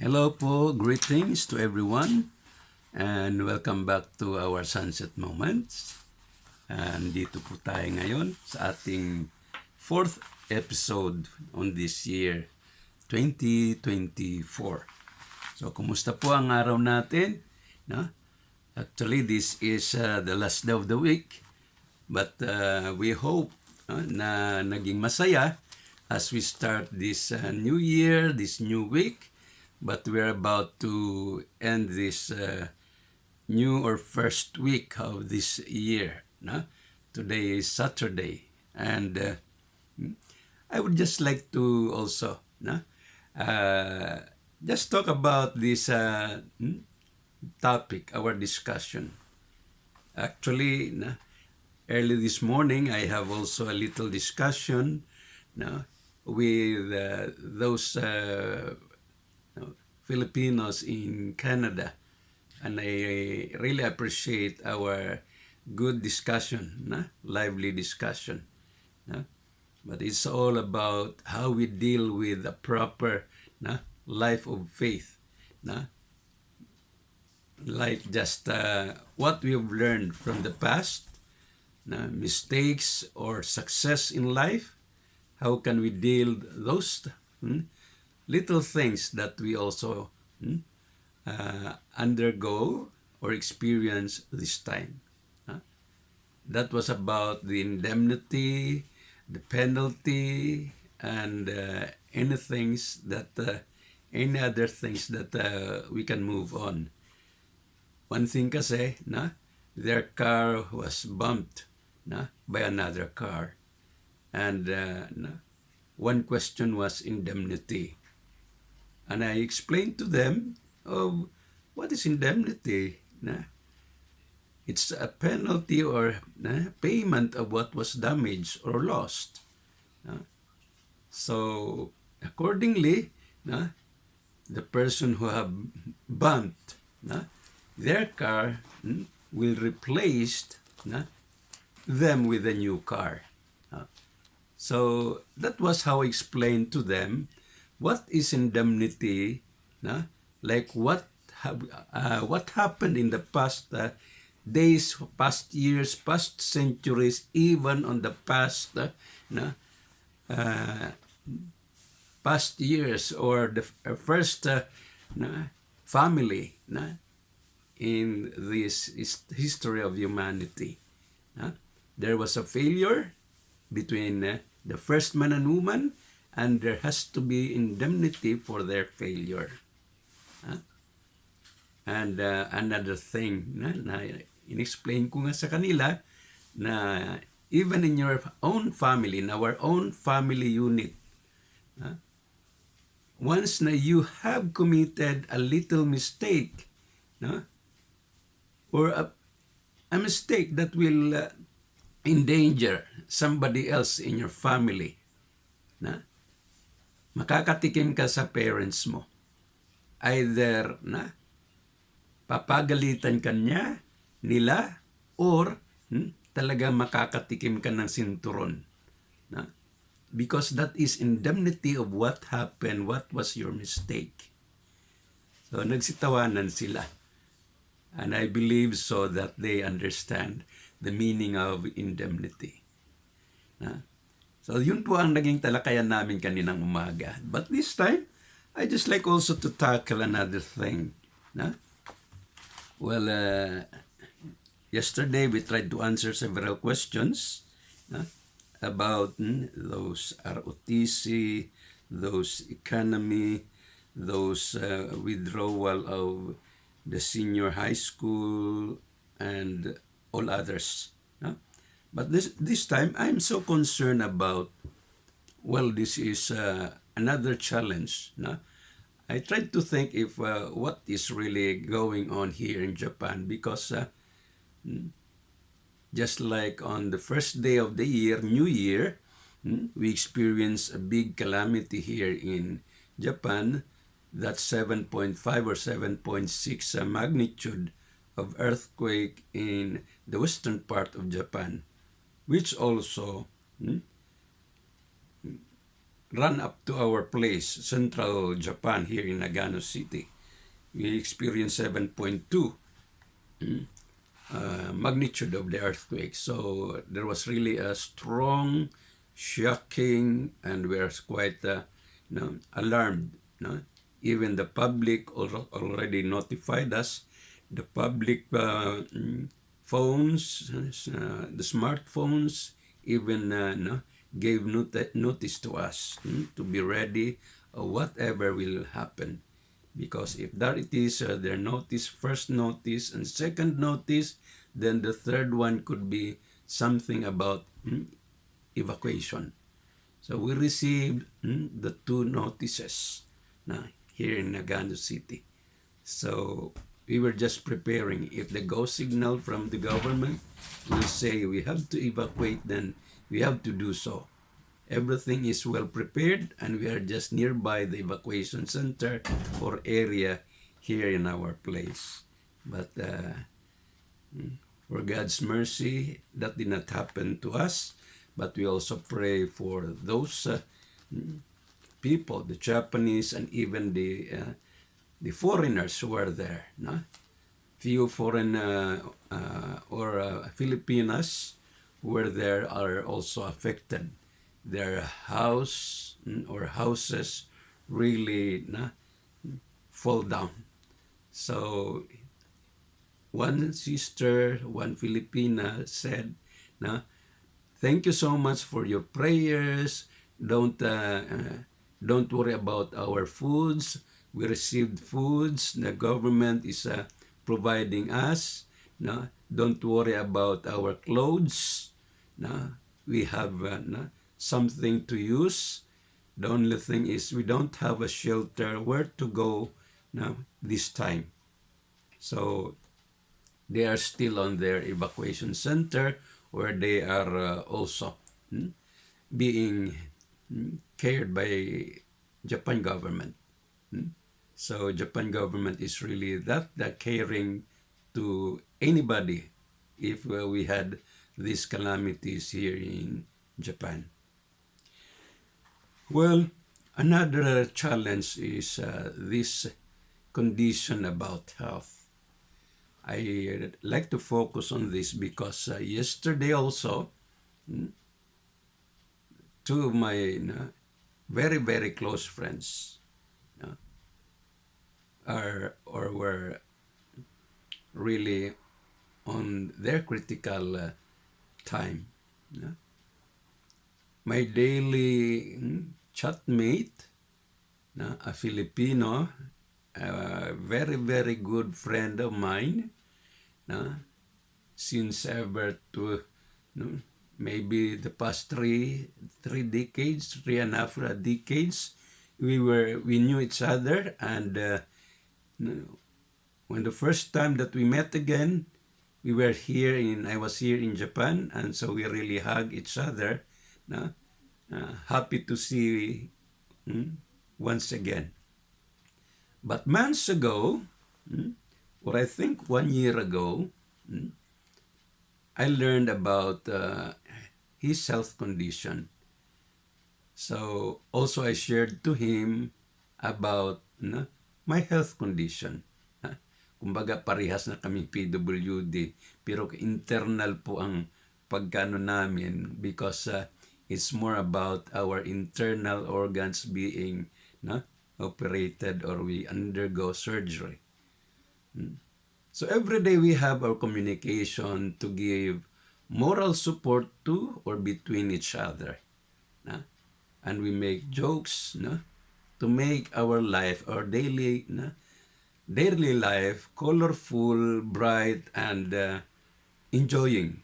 Hello po, greetings to everyone, and welcome back to our Sunset Moments. Dito po tayo ngayon sa ating fourth episode on this year, 2024. So, kumusta po ang araw natin? No? Actually, this is the last day of the week, but we hope na naging masaya as we start this new year, this new week. But we're about to end this new or first week of this year. No? Today is Saturday. And I would just like to also just talk about this topic, our discussion. Actually, early this morning, I have also a little discussion with those Filipinos in Canada, and I really appreciate our good discussion, lively discussion. But it's all about how we deal with a proper life of faith. Like just what we've learned from the past, mistakes or success in life, how can we deal those little things that we also undergo or experience this time. That was about the indemnity, the penalty, and any other things that we can move on. One thing kasi, their car was bumped by another car. And one question was indemnity. And I explained to them, what is indemnity? It's a penalty or payment of what was damaged or lost. So accordingly, the person who have bumped their car will replace them with a new car. So that was how I explained to them what is indemnity, like what happened in the past days, past years, past centuries, even on the past past years, or the first family in this history of humanity. There was a failure between the first man and woman, and there has to be indemnity for their failure. And another thing na in-explain ko nga sa kanila na even in your own family, in our own family unit, once na you have committed a little mistake, or a mistake that will endanger somebody else in your family, makakatikim ka sa parents mo. Either papagalitan ka nila, or talaga makakatikim ka ng sinturon. Because that is indemnity of what happened, what was your mistake. So nagsitawanan sila. And I believe so that they understand the meaning of indemnity. So yun po ang naging talakayan namin kaninang umaga. But this time, I just like also to tackle another thing. Well, yesterday we tried to answer several questions about those ROTC, those economy, those withdrawal of the senior high school, and all others. But this time, I'm so concerned about, well, this is another challenge. I tried to think if what is really going on here in Japan, because just like on the first day of the year, New Year, we experienced a big calamity here in Japan. That's 7.5 or 7.6 magnitude of earthquake in the western part of Japan, which also run up to our place, central Japan, here in Nagano City. We experienced 7.2 magnitude of the earthquake. So there was really a strong, shocking, and we are quite alarmed. Even the public already notified us. The public phones, the smartphones, even gave notice to us to be ready, whatever will happen. Because if that it is their notice, first notice and second notice, then the third one could be something about evacuation. So we received the two notices here in Nagano City. So we were just preparing. If the go signal from the government will say we have to evacuate, then we have to do so. Everything is well prepared, and we are just nearby the evacuation center or area here in our place. But for God's mercy, that did not happen to us. But we also pray for those people, the Japanese and even the foreigners who are there. Few foreign or Filipinos who were there are also affected. Their house or houses really fall down. So one sister, one Filipina said, thank you so much for your prayers. Don't worry about our foods. We received foods. The government is providing us. Don't worry about our clothes. We have something to use. The only thing is we don't have a shelter where to go this time. So they are still on their evacuation center where they are also being cared by Japan government. So Japan government is really that caring to anybody if we had these calamities here in Japan. Well, another challenge is this condition about health. I like to focus on this because yesterday also, two of my very, very close friends are or were really on their critical time. My daily chatmate, a Filipino, a very, very good friend of mine, since ever to maybe the past three decades, 3.5 decades, we knew each other, and when the first time that we met again, I was here in Japan, and so we really hugged each other. Happy to see once again. But months ago, or I think 1 year ago, I learned about his health condition. So also I shared to him about my health condition. Kumbaga parehas na kami PWD, pero internal po ang pagkano namin because it's more about our internal organs being operated or we undergo surgery. So every day we have our communication to give moral support to or between each other. And we make jokes to make our life, our daily life colorful, bright, and enjoying.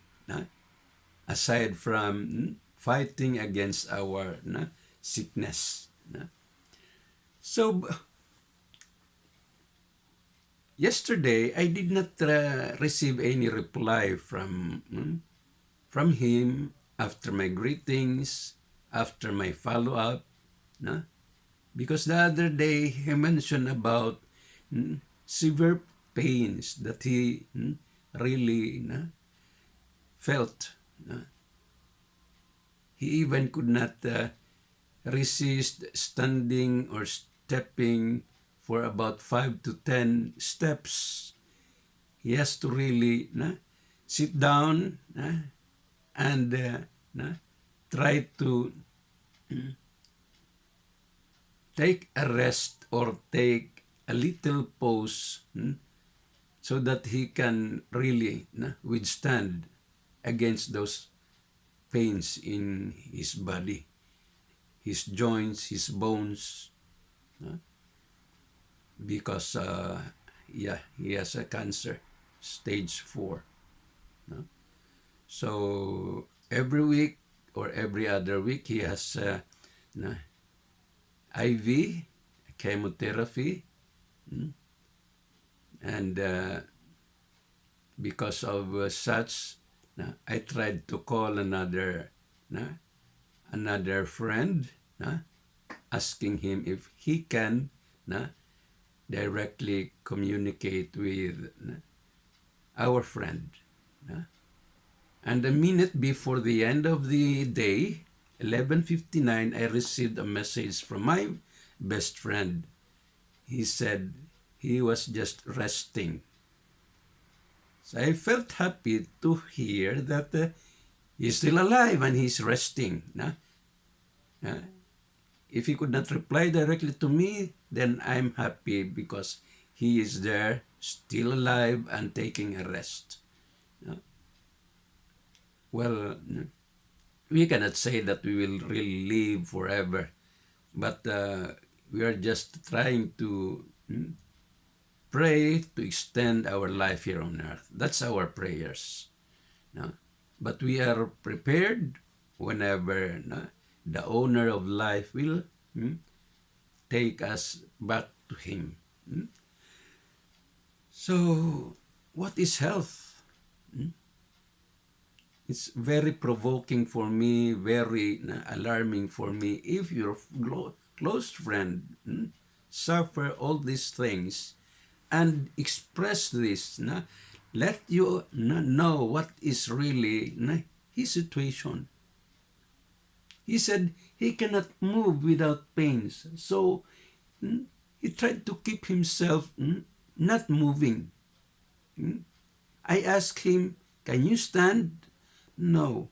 Aside from fighting against our sickness. So yesterday, I did not receive any reply from him after my greetings, after my follow-up. Because the other day, he mentioned about severe pains that he really felt. He even could not resist standing or stepping for about 5 to 10 steps. He has to really sit down and try to take a rest or take a little pause so that he can really withstand against those pains in his body, his joints, his bones, because he has a cancer, stage 4. So every week or every other week he has IV chemotherapy, and because of such, I tried to call another friend, asking him if he can directly communicate with our friend. And a minute before the end of the day, 11:59, I received a message from my best friend. He said he was just resting. So I felt happy to hear that he's still alive and he's resting. If he could not reply directly to me, then I'm happy because he is there, still alive and taking a rest. Well, we cannot say that we will really live forever, but we are just trying to pray to extend our life here on earth. That's our prayers. But we are prepared whenever the owner of life will take us back to him. So, what is health? It's very provoking for me, very alarming for me. If your close friend suffer all these things and express this, let you know what is really his situation. He said he cannot move without pains. So he tried to keep himself not moving. I asked him, can you stand? No.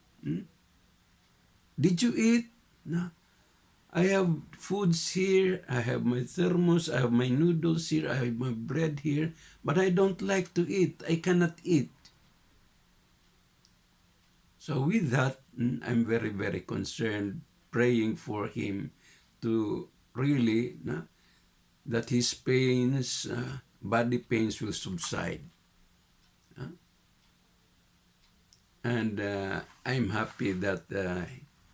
Did you eat? No. I have foods here. I have my thermos. I have my noodles here. I have my bread here. But I don't like to eat. I cannot eat. So with that, I'm very, very concerned, praying for him to really, that his pains, body pains will subside. And I'm happy that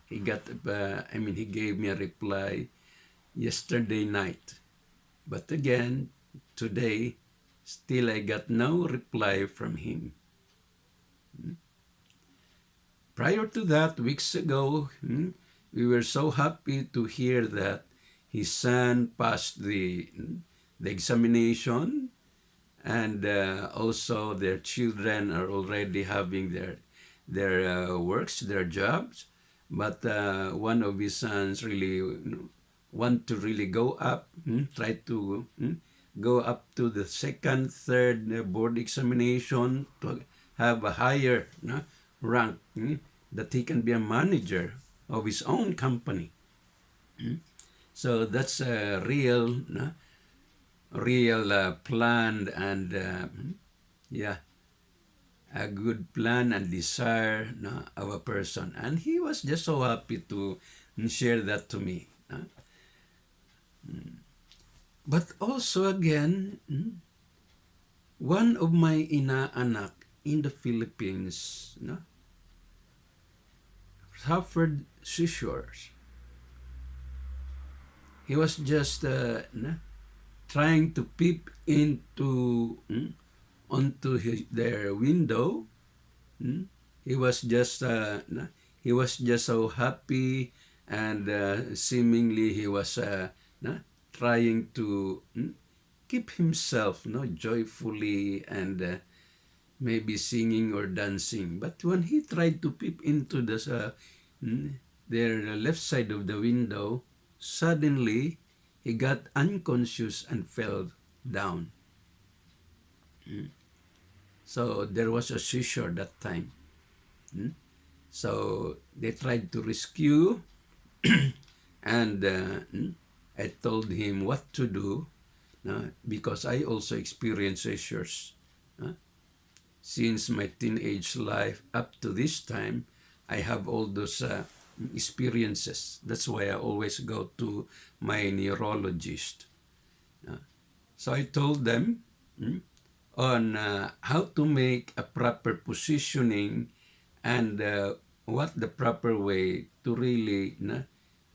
he gave me a reply yesterday night. But again, today, still I got no reply from him. Prior to that, weeks ago, we were so happy to hear that his son passed the examination, and also their children are already having their works, their jobs. But one of his sons really want to really go up, try to go up to the second, third board examination to have a higher rank, that he can be a manager of his own company. So that's a real plan, and a good plan and desire of a person. And he was just so happy to share that to me. But also again, one of my inaanak in the Philippines suffered seizures. He was just trying to peep onto their window. He was just so happy, and seemingly he was trying to keep himself joyfully and maybe singing or dancing. But when he tried to peep into the their left side of the window, suddenly he got unconscious and fell down. So there was a seizure that time. So they tried to rescue, and I told him what to do, because I also experienced seizures. Since my teenage life up to this time, I have all those experiences. That's why I always go to my neurologist. So I told them on how to make a proper positioning and what the proper way to really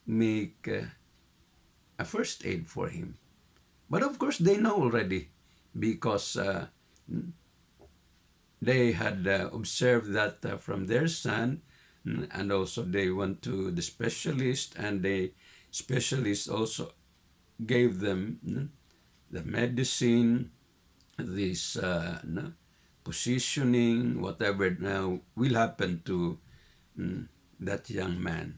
make a first aid for him. But of course, they know already because they had observed that from their son, and also they went to the specialist, and the specialist also gave them the medicine, this positioning, whatever now will happen to that young man.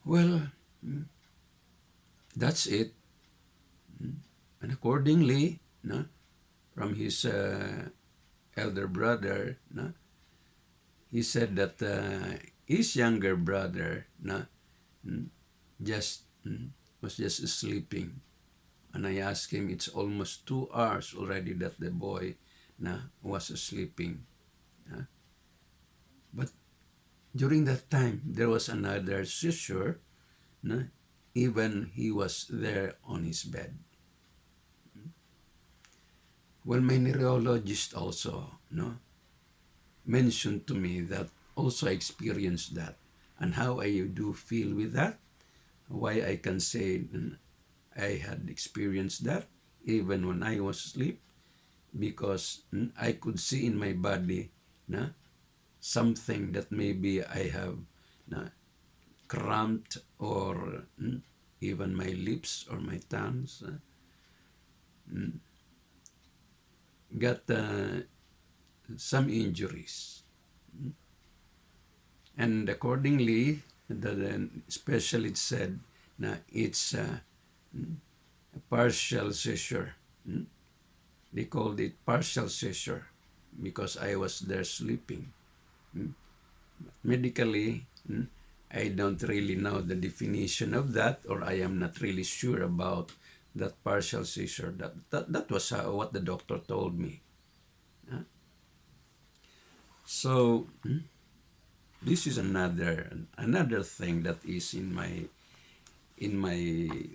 Well, that's it. And accordingly, from his elder brother, he said that his younger brother just was just sleeping. And I asked him, it's almost 2 hours already that the boy was sleeping. But during that time, there was another seizure, even he was there on his bed. Well, my neurologist also mentioned to me that also experienced that, and how I do feel with that, why I can say I had experienced that even when I was asleep, because I could see in my body something that maybe I have cramped, or even my lips or my tongues got some injuries. And accordingly, the specialist said it's a partial seizure. They called it partial seizure because I was there sleeping. Medically, I don't really know the definition of that, or I am not really sure about that partial seizure. That was what the doctor told me. So this is another thing that is in my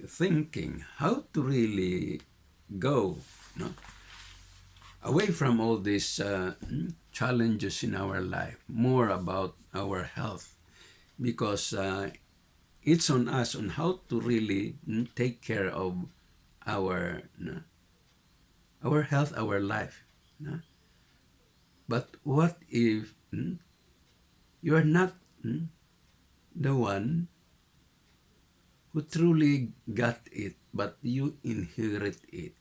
thinking, how to really go away from all these challenges in our life, more about our health, because it's on us on how to really take care of our health, our life. But what if you are not the one who truly got it, but you inherit it?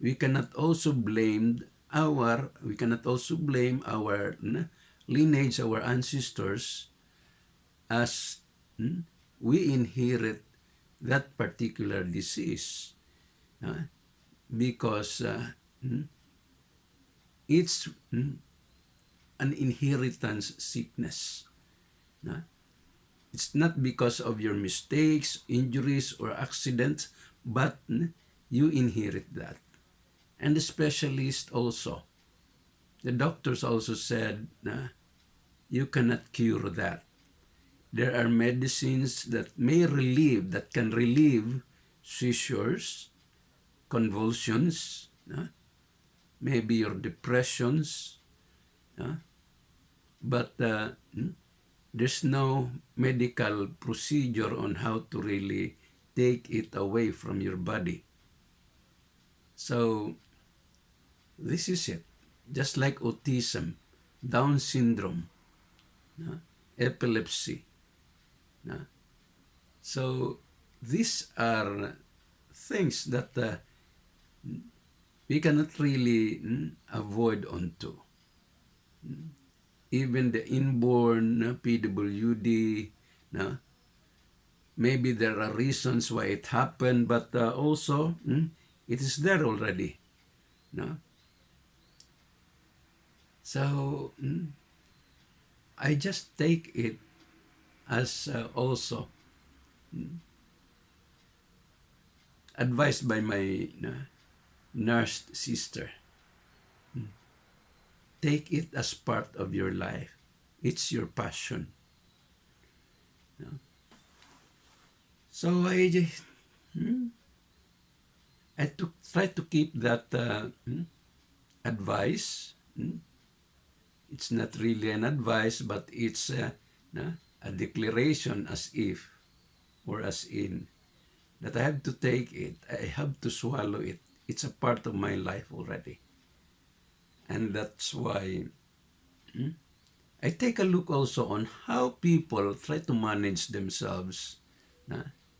We cannot also blame our lineage, our ancestors, as we inherit that particular disease, because it's an inheritance sickness. It's not because of your mistakes, injuries, or accidents, but you inherit that. And the specialist also, the doctors also said, you cannot cure that. There are medicines that can relieve seizures, convulsions, maybe your depressions, but there's no medical procedure on how to really take it away from your body. So this is it. Just like autism, Down syndrome, epilepsy. So these are things that we cannot really avoid onto. even the inborn PWD, no? Maybe there are reasons why it happened, but also it is there already. No? So I just take it as also advised by my nurse sister. Take it as part of your life. It's your passion. No? So I try to keep that advice. It's not really an advice, but it's a declaration as if or as in that I have to take it. I have to swallow it. It's a part of my life already. And that's why I take a look also on how people try to manage themselves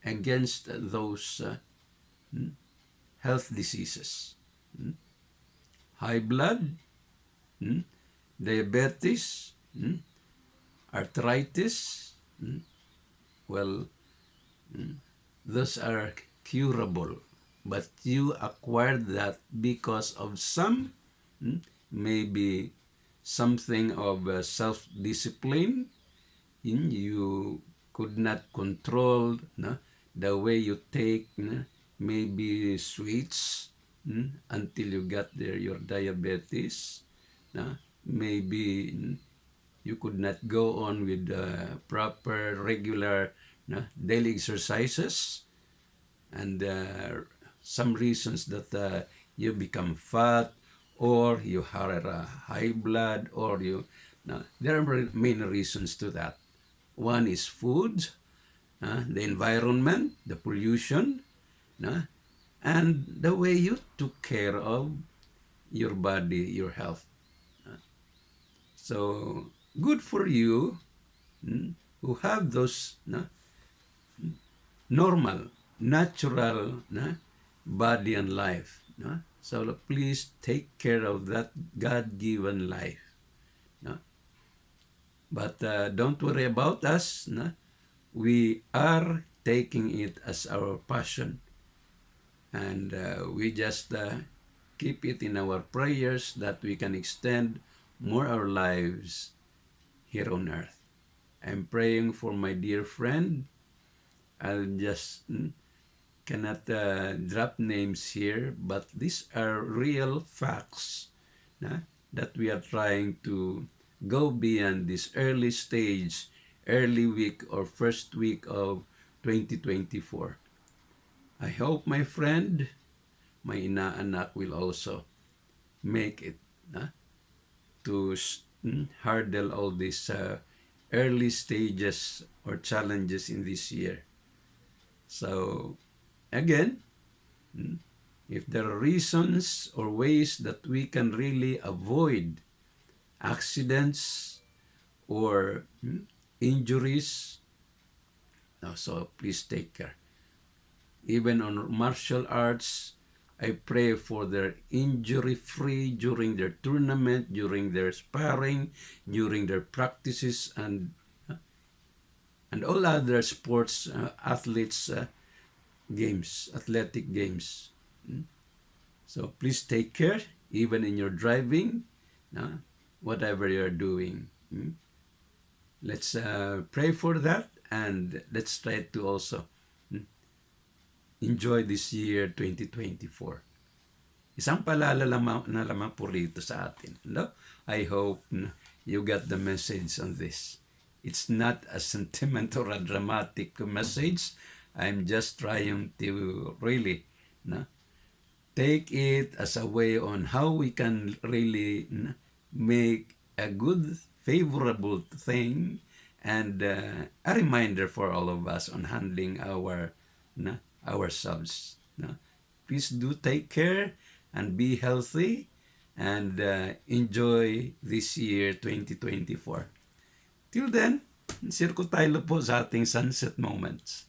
against those health diseases. High blood, diabetes, arthritis. Well, those are curable, but you acquired that because of some, maybe something of self-discipline. You could not control the way you take maybe sweets until you got there, your diabetes. Maybe you could not go on with proper, regular daily exercises, and some reasons that you become fat, or you have a high blood, or there are many reasons to that. One is food, the environment, the pollution, and the way you took care of your body, your health. So good for you who have those normal, natural body and life. So please take care of that God-given life. But don't worry about us. We are taking it as our passion. And we just keep it in our prayers that we can extend more our lives here on earth. I'm praying for my dear friend. I'll just cannot drop names here, but these are real facts that we are trying to go beyond this early stage, early week or first week of 2024. I hope, my friend, my inaanak will also make it to hurdle all these early stages or challenges in this year. So, again, if there are reasons or ways that we can really avoid accidents or injuries, so please take care. Even on martial arts, I pray for their injury-free during their tournament, during their sparring, during their practices, and all other sports, athletes games, athletic games. So please take care, even in your driving, whatever you're doing. Let's pray for that, and let's try to also enjoy this year 2024. Isang paalala na lamang po rito sa atin. No? I hope you got the message on this. It's not a sentimental or a dramatic message. I'm just trying to really take it as a way on how we can really make a good, favorable thing, and a reminder for all of us on handling ourselves. Please do take care and be healthy, and enjoy this year 2024. Till then, sirko tayo po sa ating sunset moments.